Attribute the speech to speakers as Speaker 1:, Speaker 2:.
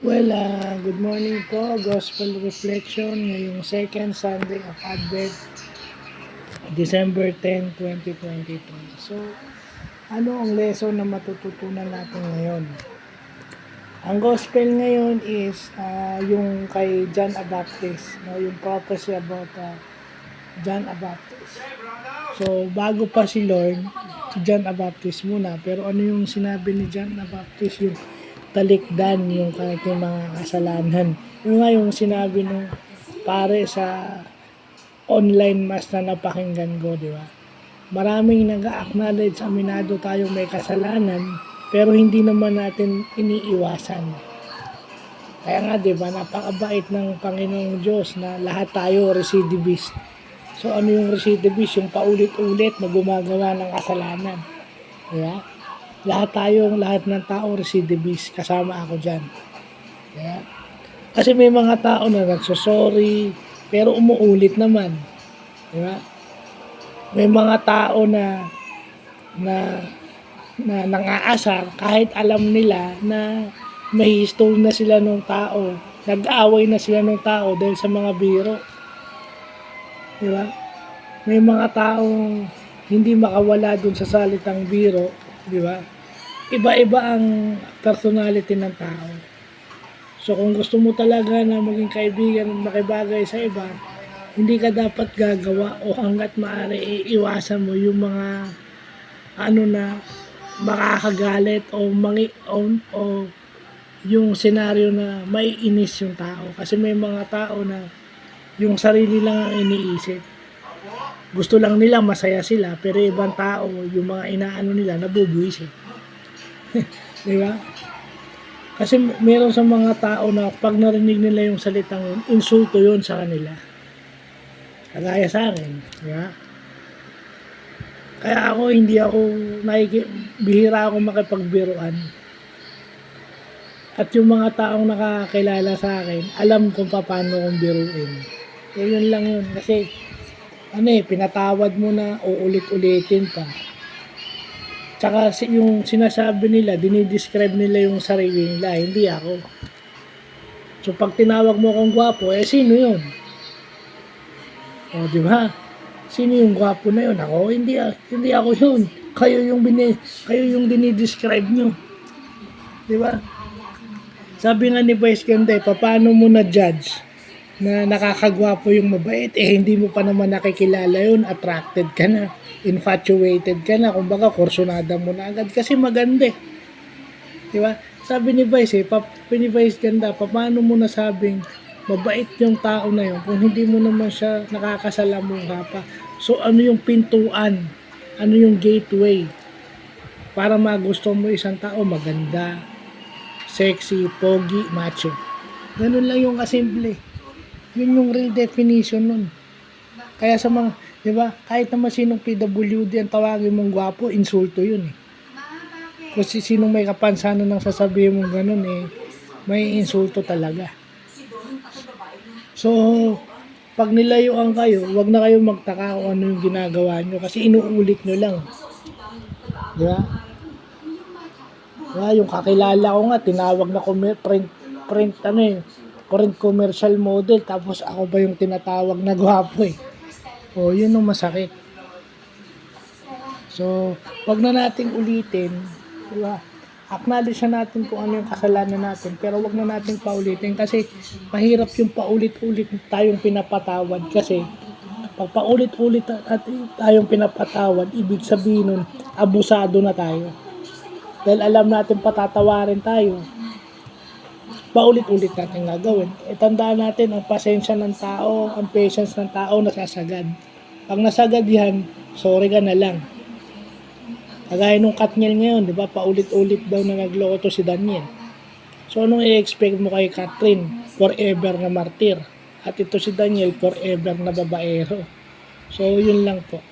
Speaker 1: Good morning po. Gospel Reflection ngayong second Sunday of Advent, December 10, 2022. So, ano ang lesson na matututunan natin ngayon? Ang gospel ngayon is yung kay John the Baptist, no? Yung prophecy about John the Baptist. So, bago pa si Lord, si John the Baptist muna. Pero ano yung sinabi ni John the Baptist? Yung talikdan yung kanilang mga kasalanan. Yung nga yung sinabi nung pare sa online mass na napakinggan ko, di ba? Maraming nag-acknowledge, aminado tayong may kasalanan, pero hindi naman natin iniiwasan. Kaya nga, di ba, napakabait ng Panginoong Diyos na lahat tayo recidivist. So, ano yung recidivist? Yung paulit-ulit na gumagawa ng kasalanan. Di ba? Lahat ng tao recidivist, kasama ako dyan. Yeah. Kasi may mga tao na nagsosorry, pero umuulit naman. Diba? May mga tao na nangaasar kahit alam nila na may history na sila ng tao, nag-aaway na sila ng tao dahil sa mga biro. Diba? May mga taong hindi makawala dun sa salitang biro, di ba? Iba-iba ang personality ng tao. So kung gusto mo talaga na maging kaibigan at makibagay sa iba, hindi ka dapat gagawa o hanggat maaari iiwasan mo yung mga na makakagalit o yung senaryo na may inis yung tao. Kasi may mga tao na yung sarili lang ang iniisip. Gusto lang nila masaya sila, pero ibang tao, yung mga inaano nila, nabubuisit. Di ba? Kasi meron sa mga tao na pag narinig nila yung salitang yun, insulto yun sa kanila. Kagaya sa akin. Di ba? Kaya bihira ako makipagbiruan. At yung mga taong nakakilala sa akin, alam kung paano kong biruin. So yun lang yun. Kasi pinatawad mo na, uulit-ulitin pa. Tsaka yung sinasabi nila, dinidescribe nila yung sarili nila, hindi ako. So pag tinawag mo akong gwapo, sino yun? O, di ba? Sino yung gwapo na yun? Ako? Hindi ako yun. Kayo yung dinidescribe nyo. Di ba? Sabi nga ni Vice Ganda, paano mo na judge na nakakagwapo yung mabait, hindi mo pa naman nakikilala yun, attracted ka na, infatuated ka na, kumbaga kursunada mo na agad kasi maganda eh. Di ba? Sabi ni Vice Ganda, paano mo nasabing mabait yung tao na yun kung hindi mo naman siya nakakasalamuha pa? So ano yung pintuan? Ano yung gateway para magusto mo isang tao? Maganda, sexy, pogi, macho. Ganun lang yung kasimple. Yun yung real definition nun. Kaya sa mga, di ba, kahit naman sinong PWD ang tawagin mong gwapo, insulto yun eh. Kasi sinong may kapansanan ng sasabihin mong ganun may insulto talaga. So, pag nilayuan kayo, wag na kayo magtaka kung ano yung ginagawa nyo kasi inuulit nyo lang. Di ba? Yung kakilala ko nga, tinawag na current commercial model, tapos ako ba yung tinatawag na gwapo eh. O, yun ang masakit. So, wag na nating ulitin, di ba? Acknowledge na natin kung ano yung kasalanan natin, pero wag na nating paulitin kasi mahirap yung paulit-ulit tayong pinapatawad kasi pag paulit-ulit at tayong pinapatawad, ibig sabihin nun, abusado na tayo. Dahil alam natin patatawarin tayo, paulit-ulit natin gagawin. Tandaan natin, ang pasensya ng tao, ang patience ng tao, nasasagad. Pag nasagad yan, sorry ka na lang. Kagaya nung Katniel ngayon, di ba, paulit-ulit daw na nagloko to si Daniel. So, anong i-expect mo kay Catherine? Forever na martir. At ito si Daniel, forever na babaero. So, yun lang po.